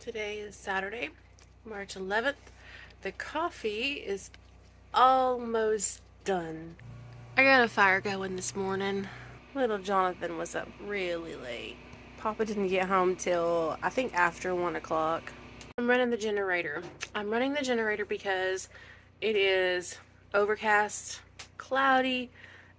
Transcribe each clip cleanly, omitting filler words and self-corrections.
Today is Saturday, March 11th. The coffee is almost done. I got a fire going this morning. Little Jonathan was up really late. Papa didn't get home till I think after 1 o'clock. I'm running the generator. I'm running the generator because it is overcast, cloudy.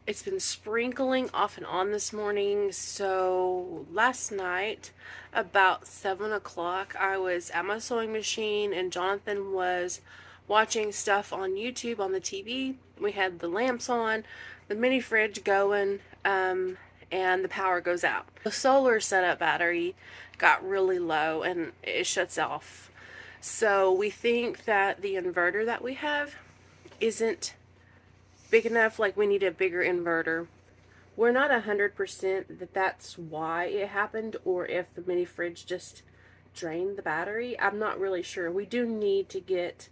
It's been sprinkling off and on this morning. So last night, about 7 o'clock, I was at my sewing machine and Jonathan was watching stuff on YouTube on the TV. We had the lamps on, the mini fridge going, and the power goes out. The solar setup battery got really low and it shuts off. So we think that the inverter that we have isn't big enough, like we need a bigger inverter. We're not 100% that that's why it happened or if the mini fridge just drained the battery. I'm not really sure. We do need to get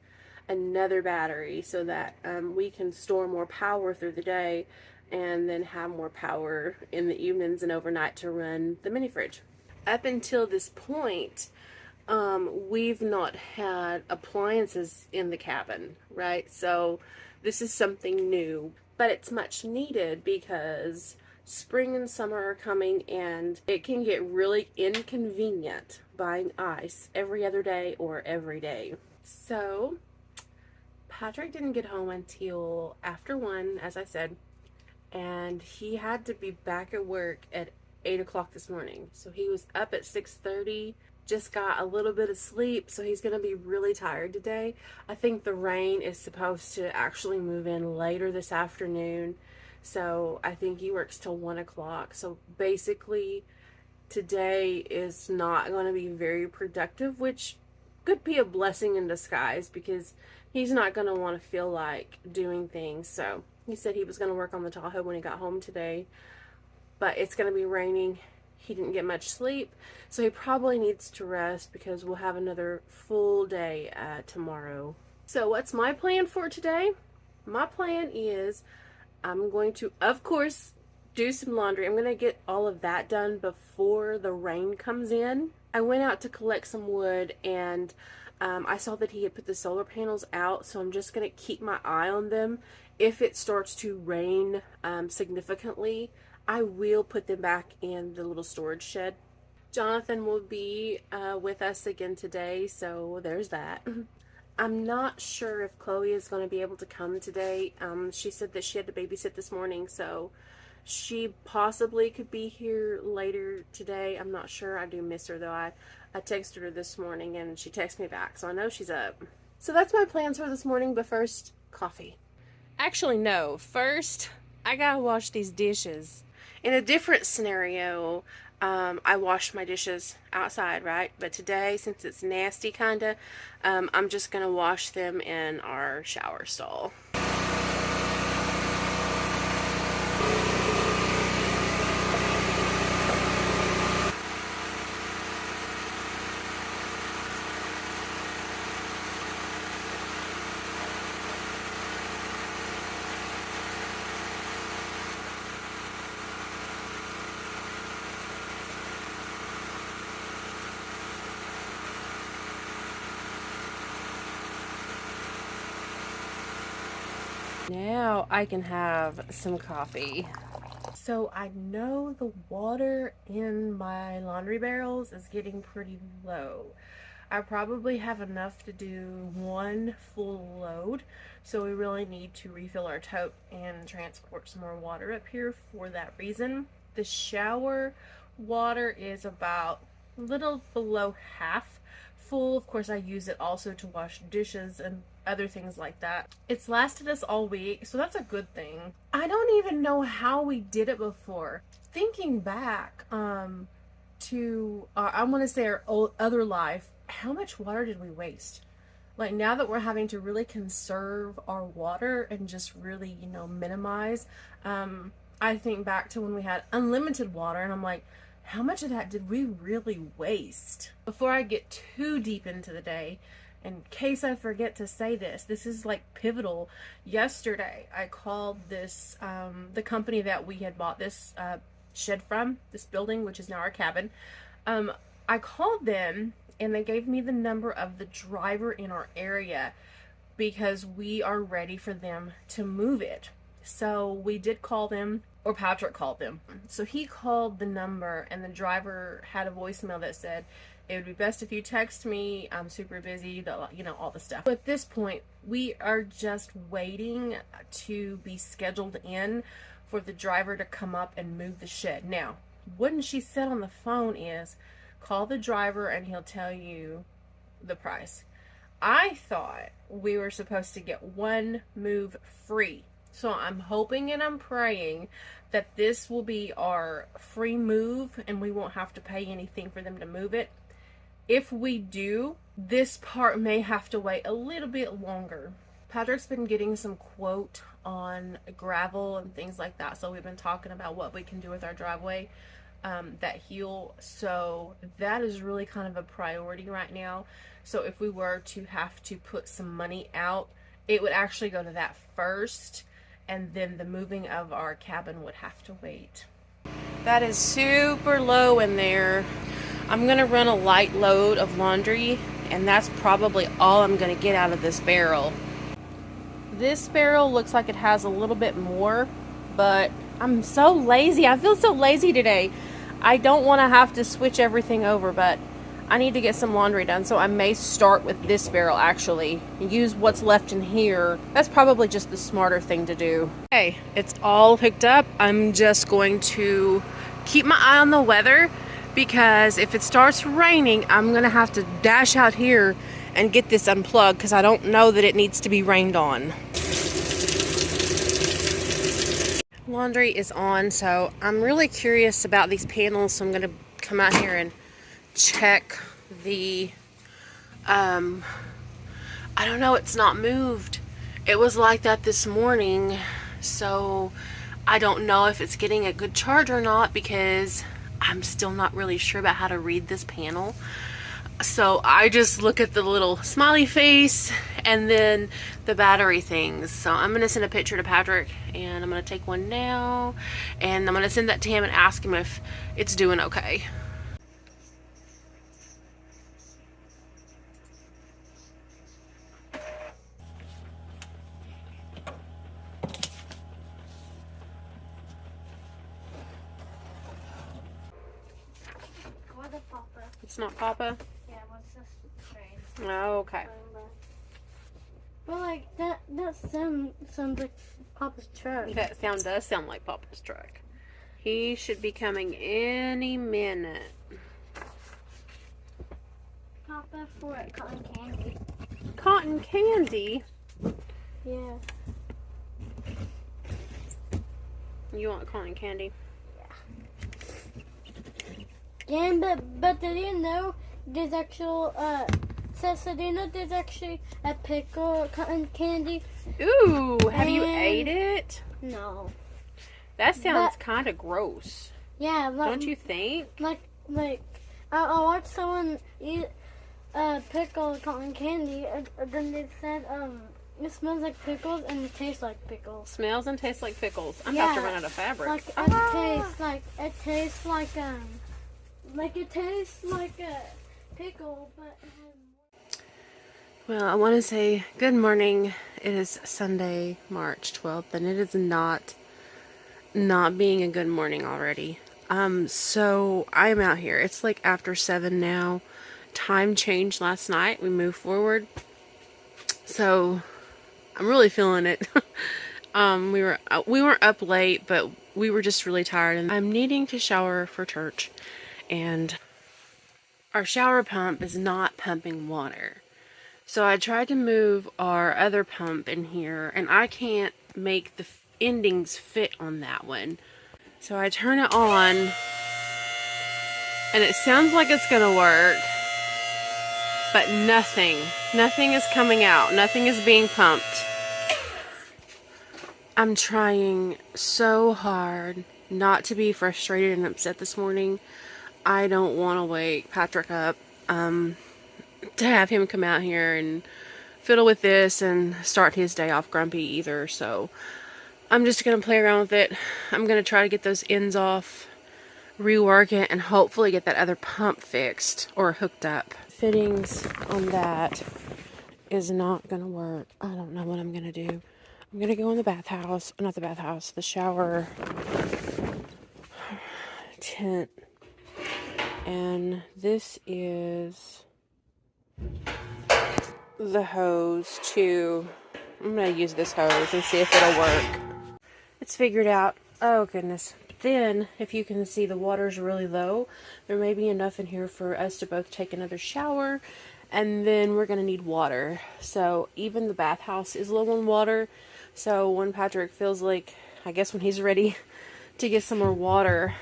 another battery so that we can store more power through the day and then have more power in the evenings and overnight to run the mini fridge. Up until this point, we've not had appliances in the cabin, right? So this is something new, but it's much needed because spring and summer are coming and it can get really inconvenient buying ice every other day or every day. So Patrick didn't get home until after 1, as I said, and he had to be back at work at 8 o'clock this morning. So he was up at 6:30, just got a little bit of sleep, so he's going to be really tired today. I think the rain is supposed to actually move in later this afternoon, so I think he works till 1 o'clock. So basically, today is not going to be very productive, which could be a blessing in disguise because he's not going to want to feel like doing things. So he said he was going to work on the Tahoe when he got home today, but it's going to be raining. He didn't get much sleep, so he probably needs to rest because we'll have another full day tomorrow. So what's my plan for today? My plan is I'm going to, of course, do some laundry. I'm going to get all of that done before the rain comes in. I went out to collect some wood and I saw that he had put the solar panels out, so I'm just going to keep my eye on them. If it starts to rain significantly, I will put them back in the little storage shed. Jonathan will be with us again today, so there's that. I'm not sure if Chloe is going to be able to come today. She said that she had to babysit this morning, so she possibly could be here later today. I'm not sure. I do miss her, though. I texted her this morning, and she texted me back, so I know she's up. So that's my plans for this morning, but first, coffee. Actually, no. First, I gotta wash these dishes. In a different scenario, I washed my dishes outside, right? But today, since it's nasty, kinda, I'm just gonna wash them in our shower stall. Now I can have some coffee. So I know the water in my laundry barrels is getting pretty low. I probably have enough to do one full load, so we really need to refill our tote and transport some more water up here for that reason. The shower water is about a little below half full. Of course, I use it also to wash dishes and other things like that. It's lasted us all week, so that's a good thing. I don't even know how we did it before. Thinking back to, I want to say our other life, how much water did we waste? Like now that we're having to really conserve our water and just really, minimize, I think back to when we had unlimited water and I'm like, how much of that did we really waste? Before I get too deep into the day, in case I forget to say this, this is like pivotal. Yesterday, I called this, the company that we had bought this shed from, this building, which is now our cabin. I called them and they gave me the number of the driver in our area because we are ready for them to move it. So we did call them, or Patrick called them. So he called the number, and the driver had a voicemail that said, it would be best if you text me, I'm super busy, you know, all the stuff. At this point, we are just waiting to be scheduled in for the driver to come up and move the shed. Now, what she said on the phone is, call the driver and he'll tell you the price. I thought we were supposed to get one move free. So I'm hoping and I'm praying that this will be our free move and we won't have to pay anything for them to move it. If we do, this part may have to wait a little bit longer. Patrick's been getting some quote on gravel and things like that. So we've been talking about what we can do with our driveway that heel. So that is really kind of a priority right now. So if we were to have to put some money out, it would actually go to that first, and then the moving of our cabin would have to wait. That is super low in there. I'm gonna run a light load of laundry, and that's probably all I'm gonna get out of this barrel. This barrel looks like it has a little bit more, but I'm so lazy. I feel so lazy today. I don't want to have to switch everything over, but I need to get some laundry done, so I may start with this barrel actually. Use what's left in here. That's probably just the smarter thing to do. Okay, it's all hooked up. I'm just going to keep my eye on the weather, because if it starts raining, I'm gonna have to dash out here and get this unplugged, because I don't know that it needs to be rained on. Laundry is on, so I'm really curious about these panels, so I'm gonna come out here and check the I don't know, it's not moved. It was like that this morning, so I don't know if it's getting a good charge or not, because I'm still not really sure about how to read this panel. So I just look at the little smiley face and then the battery things. So I'm going to send a picture to Patrick, and I'm going to take one now, and I'm going to send that to him and ask him if it's doing okay. What a Papa? It's not Papa? Yeah, what's this train? Oh, okay. But like that sounds like Papa's truck. That sound does sound like Papa's truck. He should be coming any minute. Papa for cotton candy. Cotton candy? Yeah. You want cotton candy? Yeah, but did you know there's actual so do you know there's actually a pickle cotton candy? Ooh, have you ate it? No. That sounds kind of gross. Yeah, like, don't you think? Like I watched someone eat pickled cotton candy, and then they said it smells like pickles and it tastes like pickles. Smells and tastes like pickles. I'm about to run out of fabric. Like it tastes like a pickle, but it has. Well, I want to say good morning. It is Sunday, March 12th, and it is not being a good morning already. So I'm out here. It's like after 7 now. Time changed last night. We moved forward. So I'm really feeling it. We weren't up late, but we were just really tired, and I'm needing to shower for church, and our shower pump is not pumping water. So I tried to move our other pump in here, and I can't make the endings fit on that one. So I turn it on, and it sounds like it's gonna work, but nothing is coming out. Nothing is being pumped. I'm trying so hard not to be frustrated and upset this morning. I don't want to wake Patrick up to have him come out here and fiddle with this and start his day off grumpy either. So I'm just going to play around with it. I'm going to try to get those ends off rework it and hopefully get that other pump fixed or hooked up. Fittings on that is not gonna work. I don't know what I'm gonna do. I'm gonna go in the bathhouse, not the bathhouse, the shower tent. And this is the hose too. I'm gonna use this hose and see if it'll work. It's figured out. Oh goodness. Then, if you can see, the water's really low. There may be enough in here for us to both take another shower, and then we're gonna need water. So even the bathhouse is low on water. So when Patrick feels like, I guess when he's ready to get some more water,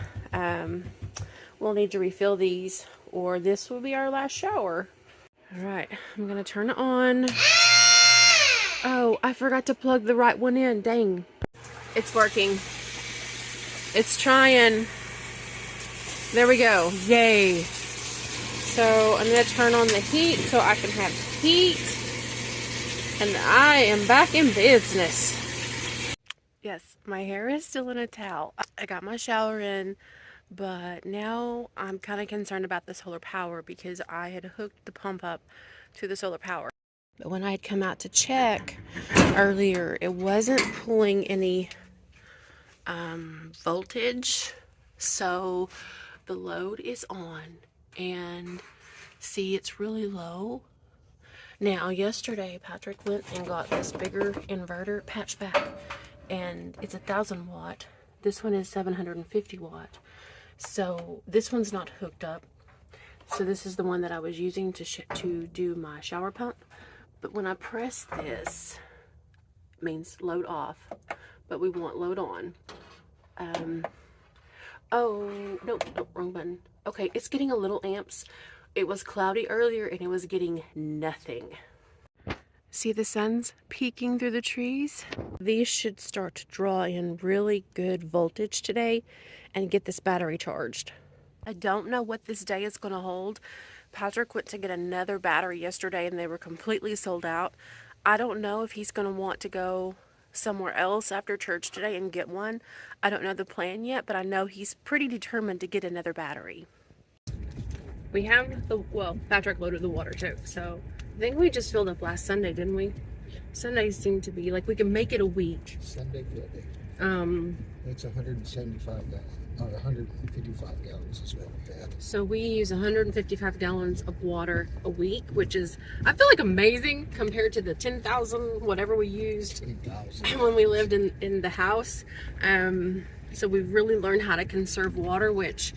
we'll need to refill these, or this will be our last shower. All right, I'm gonna turn it on. Oh, I forgot to plug the right one in. Dang. It's working. It's trying. There we go. Yay. So I'm going to turn on the heat so I can have heat. And I am back in business. Yes, my hair is still in a towel. I got my shower in, but now I'm kind of concerned about the solar power because I had hooked the pump up to the solar power. But when I had come out to check earlier, it wasn't pulling any voltage, so the load is on, and see, it's really low. Now yesterday Patrick went and got this bigger inverter patched back, and it's 1,000 watt. This one is 750 watt, so this one's not hooked up. So this is the one that I was using to do my shower pump. But when I press this, it means load off, but we want load on. Oh, no, wrong button. Okay, it's getting a little amps. It was cloudy earlier and it was getting nothing. See the sun's peeking through the trees? These should start to draw in really good voltage today and get this battery charged. I don't know what this day is going to hold. Patrick went to get another battery yesterday and they were completely sold out. I don't know if he's going to want to go somewhere else after church today and get one. I don't know the plan yet, but I know he's pretty determined to get another battery. We have Patrick loaded the water too, so I think we just filled up last Sunday, didn't we? Sundays seem to be like we can make it a week. Sunday filled it. It's 175 gallons. 155 gallons is what we had. So we use 155 gallons of water a week, which is, I feel like, amazing compared to the 10,000 whatever we used 10,000 when we lived in the house. So we've really learned how to conserve water, which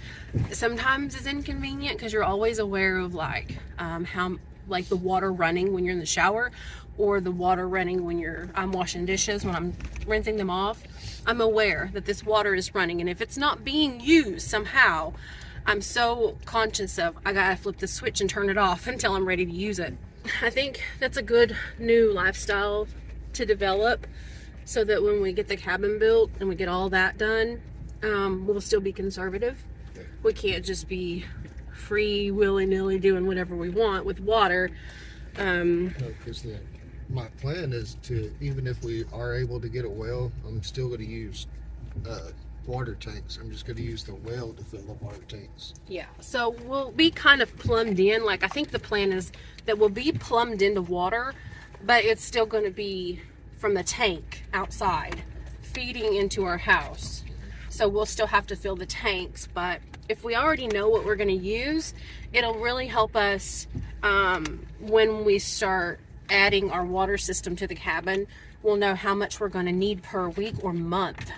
sometimes is inconvenient because you're always aware of how the water running when you're in the shower, or the water running when I'm washing dishes, when I'm rinsing them off. I'm aware that this water is running, and if it's not being used somehow, I'm so conscious of, I gotta flip the switch and turn it off until I'm ready to use it. I think that's a good new lifestyle to develop, so that when we get the cabin built and we get all that done, we'll still be conservative. We can't just be free, willy-nilly doing whatever we want with water. No, because my plan is to, even if we are able to get a well, I'm still going to use water tanks. I'm just going to use the well to fill the water tanks. Yeah, so we'll be kind of plumbed in. I think the plan is that we'll be plumbed into water, but it's still going to be from the tank outside feeding into our house. So we'll still have to fill the tanks, but if we already know what we're going to use, it'll really help us when we start adding our water system to the cabin. We'll know how much we're going to need per week or month.